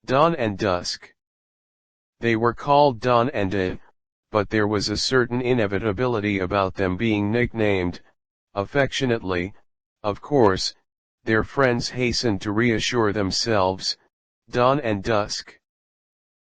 Don and Dusk. They were called Don and De, but there was a certain inevitability about them being nicknamed, affectionately, of course. Their friends hastened to reassure themselves, Don and Dusk.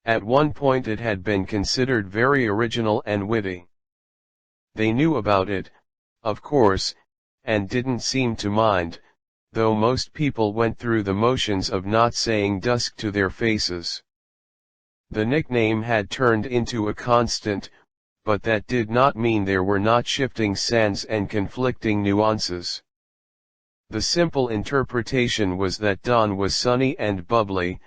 At one point it had been considered very original and witty. They knew about it, of course, and didn't seem to mind, though most people went through the motions of not saying dusk to their faces. The nickname had turned into a constant, but that did not mean there were not shifting sands and conflicting nuances. The simple interpretation was that Don was sunny and bubbly,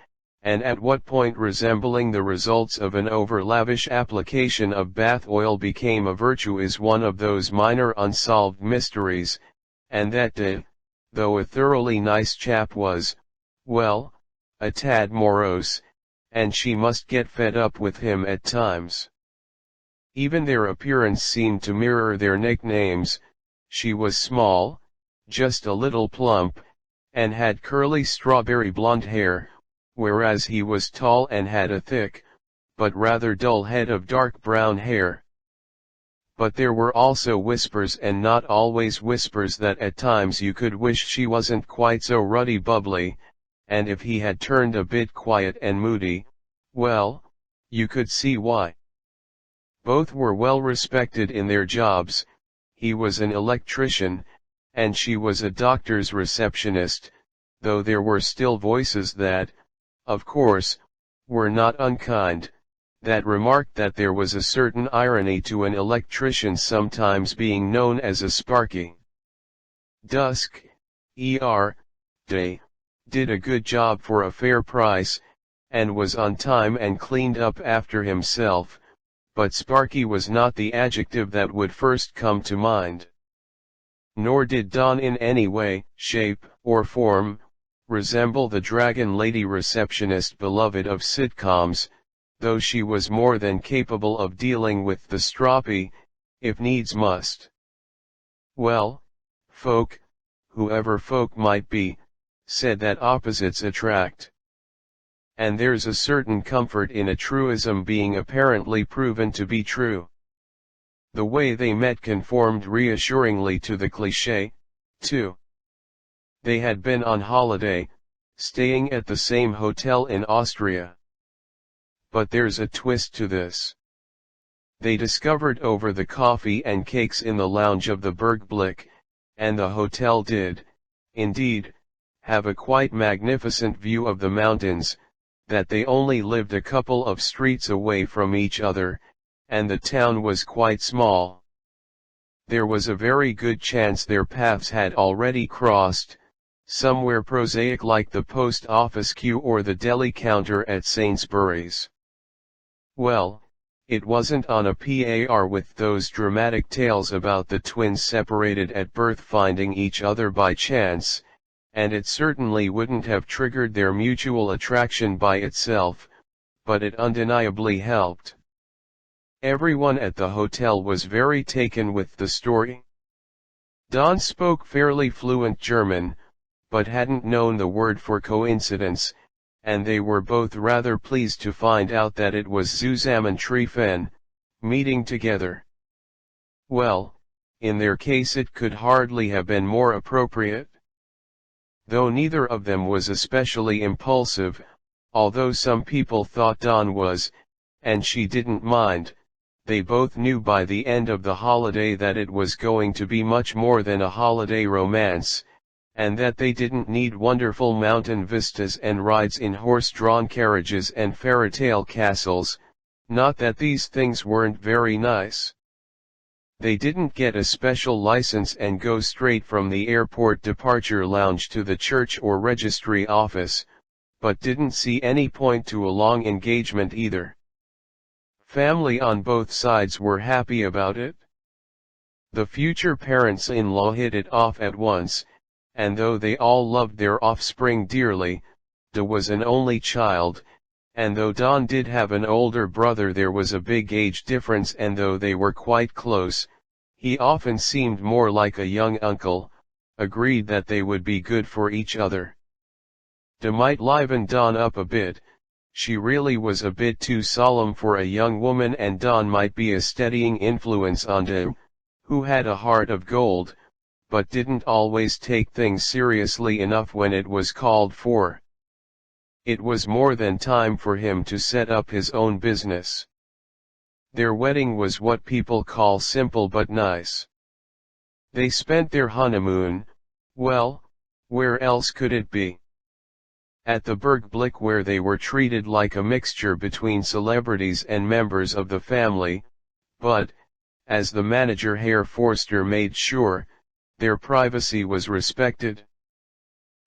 and at what point resembling the results of an over-lavish application of bath oil became a virtue is one of those minor unsolved mysteries, and that De, though a thoroughly nice chap was, well, a tad morose, and she must get fed up with him at times. Even their appearance seemed to mirror their nicknames. She was small, just a little plump, and had curly strawberry blonde hair, whereas he was tall and had a thick, but rather dull head of dark brown hair. But there were also whispers, and not always whispers, that at times you could wish she wasn't quite so ruddy bubbly, and if he had turned a bit quiet and moody, well, you could see why. Both were well respected in their jobs. He was an electrician, and she was a doctor's receptionist, though there were still voices that, of course, were not unkind, that remarked that there was a certain irony to an electrician sometimes being known as a sparky. Dusk, Day, did a good job for a fair price, and was on time and cleaned up after himself, but sparky was not the adjective that would first come to mind. Nor did Don in any way, shape, or form, resemble the dragon lady receptionist beloved of sitcoms, though she was more than capable of dealing with the stroppy, if needs must. Well, folk, whoever folk might be, said that opposites attract. And there's a certain comfort in a truism being apparently proven to be true. The way they met conformed reassuringly to the cliché, too. They had been on holiday, staying at the same hotel in Austria. But there's a twist to this. They discovered over the coffee and cakes in the lounge of the Bergblick, and the hotel did, indeed, have a quite magnificent view of the mountains, that they only lived a couple of streets away from each other, and the town was quite small. There was a very good chance their paths had already crossed, somewhere prosaic like the post office queue or the deli counter at Sainsbury's. Well, it wasn't on a par with those dramatic tales about the twins separated at birth finding each other by chance, and it certainly wouldn't have triggered their mutual attraction by itself, but it undeniably helped. Everyone at the hotel was very taken with the story. Don spoke fairly fluent German, but hadn't known the word for coincidence, and they were both rather pleased to find out that it was Zusammentreffen, meeting together. Well, in their case it could hardly have been more appropriate. Though neither of them was especially impulsive, although some people thought Don was, and she didn't mind, they both knew by the end of the holiday that it was going to be much more than a holiday romance, and that they didn't need wonderful mountain vistas and rides in horse-drawn carriages and fairy-tale castles, not that these things weren't very nice. They didn't get a special license and go straight from the airport departure lounge to the church or registry office, but didn't see any point to a long engagement either. Family on both sides were happy about it. The future parents-in-law hit it off at once, and though they all loved their offspring dearly, De was an only child, and though Don did have an older brother there was a big age difference, and though they were quite close, he often seemed more like a young uncle, agreed that they would be good for each other. De might liven Don up a bit, She really was a bit too solemn for a young woman, and Don might be a steadying influence on De, who had a heart of gold, but didn't always take things seriously enough when it was called for. It was more than time for him to set up his own business. Their wedding was what people call simple but nice. They spent their honeymoon, well, where else could it be? At the Bergblick, where they were treated like a mixture between celebrities and members of the family, but, as the manager Herr Forster made sure, their privacy was respected.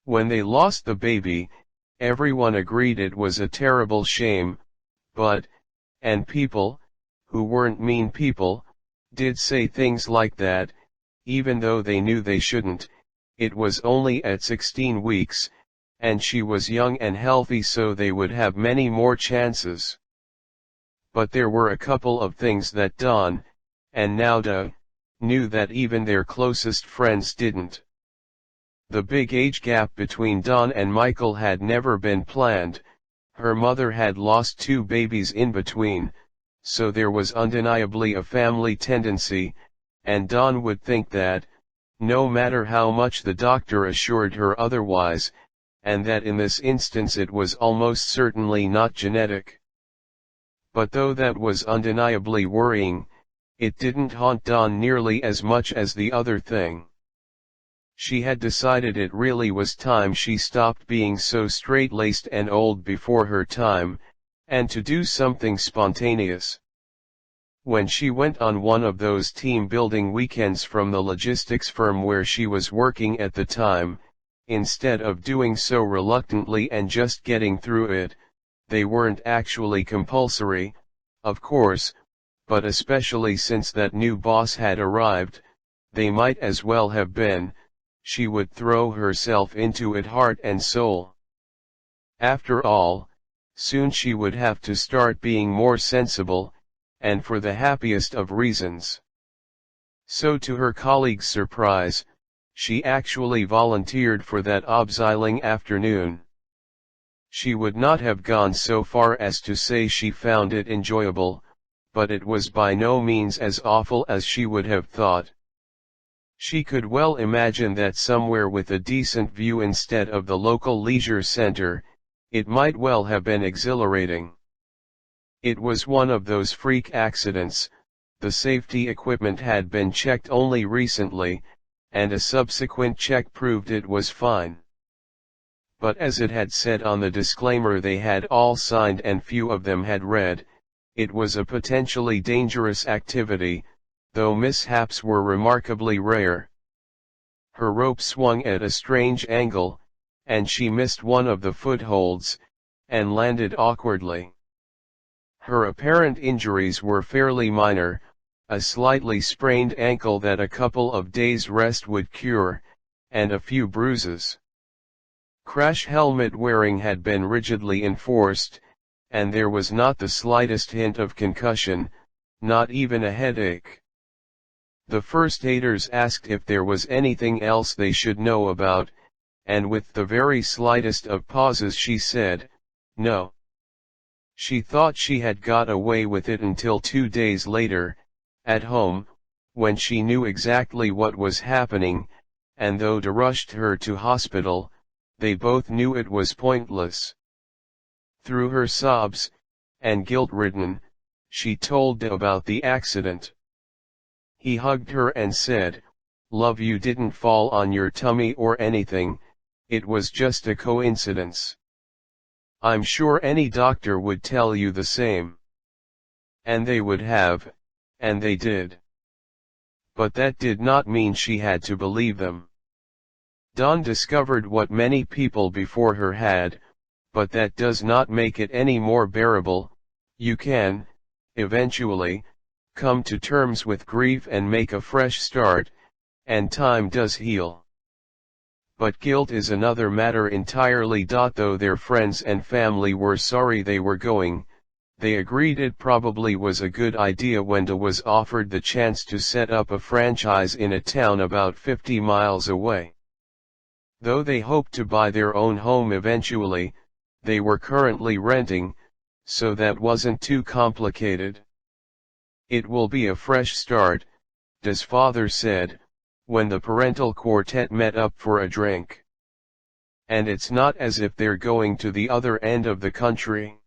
When they lost the baby, everyone agreed it was a terrible shame, and people, who weren't mean people, did say things like that, even though they knew they shouldn't. It was only at 16 weeks, and she was young and healthy, so they would have many more chances. But there were a couple of things that Don, and now De, knew that even their closest friends didn't. The big age gap between Don and Michael had never been planned. Her mother had lost 2 babies in between, so there was undeniably a family tendency, and Don would think that, no matter how much the doctor assured her otherwise, and that in this instance it was almost certainly not genetic. But though that was undeniably worrying, it didn't haunt Don nearly as much as the other thing. She had decided it really was time she stopped being so straight-laced and old before her time, and to do something spontaneous. When she went on one of those team-building weekends from the logistics firm where she was working at the time, instead of doing so reluctantly and just getting through it, they weren't actually compulsory, of course, but especially since that new boss had arrived, they might as well have been. She would throw herself into it heart and soul. After all, soon she would have to start being more sensible, and for the happiest of reasons. So to her colleagues' surprise, she actually volunteered for that obseiling afternoon. She would not have gone so far as to say she found it enjoyable, but it was by no means as awful as she would have thought. She could well imagine that somewhere with a decent view instead of the local leisure center, it might well have been exhilarating. It was one of those freak accidents. The safety equipment had been checked only recently, and a subsequent check proved it was fine. But as it had said on the disclaimer they had all signed and few of them had read, it was a potentially dangerous activity, though mishaps were remarkably rare. Her rope swung at a strange angle, and she missed one of the footholds, and landed awkwardly. Her apparent injuries were fairly minor, a slightly sprained ankle that a couple of days' rest would cure, and a few bruises. Crash helmet wearing had been rigidly enforced, and there was not the slightest hint of concussion, not even a headache. The first aiders asked if there was anything else they should know about, and with the very slightest of pauses she said, "No." She thought she had got away with it until 2 days later, at home, when she knew exactly what was happening, and though De rushed her to hospital, they both knew it was pointless. Through her sobs, and guilt-ridden, she told De about the accident. He hugged her and said, "Love, you didn't fall on your tummy or anything, it was just a coincidence. I'm sure any doctor would tell you the same." And they would have, and they did. But that did not mean she had to believe them. Dawn discovered what many people before her had, but that does not make it any more bearable. You can, eventually, come to terms with grief and make a fresh start, and time does heal. But guilt is another matter entirely. Though their friends and family were sorry they were going, they agreed it probably was a good idea when De was offered the chance to set up a franchise in a town about 50 miles away. Though they hoped to buy their own home eventually, they were currently renting, so that wasn't too complicated. It will be a fresh start, DUSK father said, when the parental quartet met up for a drink. And it's not as if they're going to the other end of the country.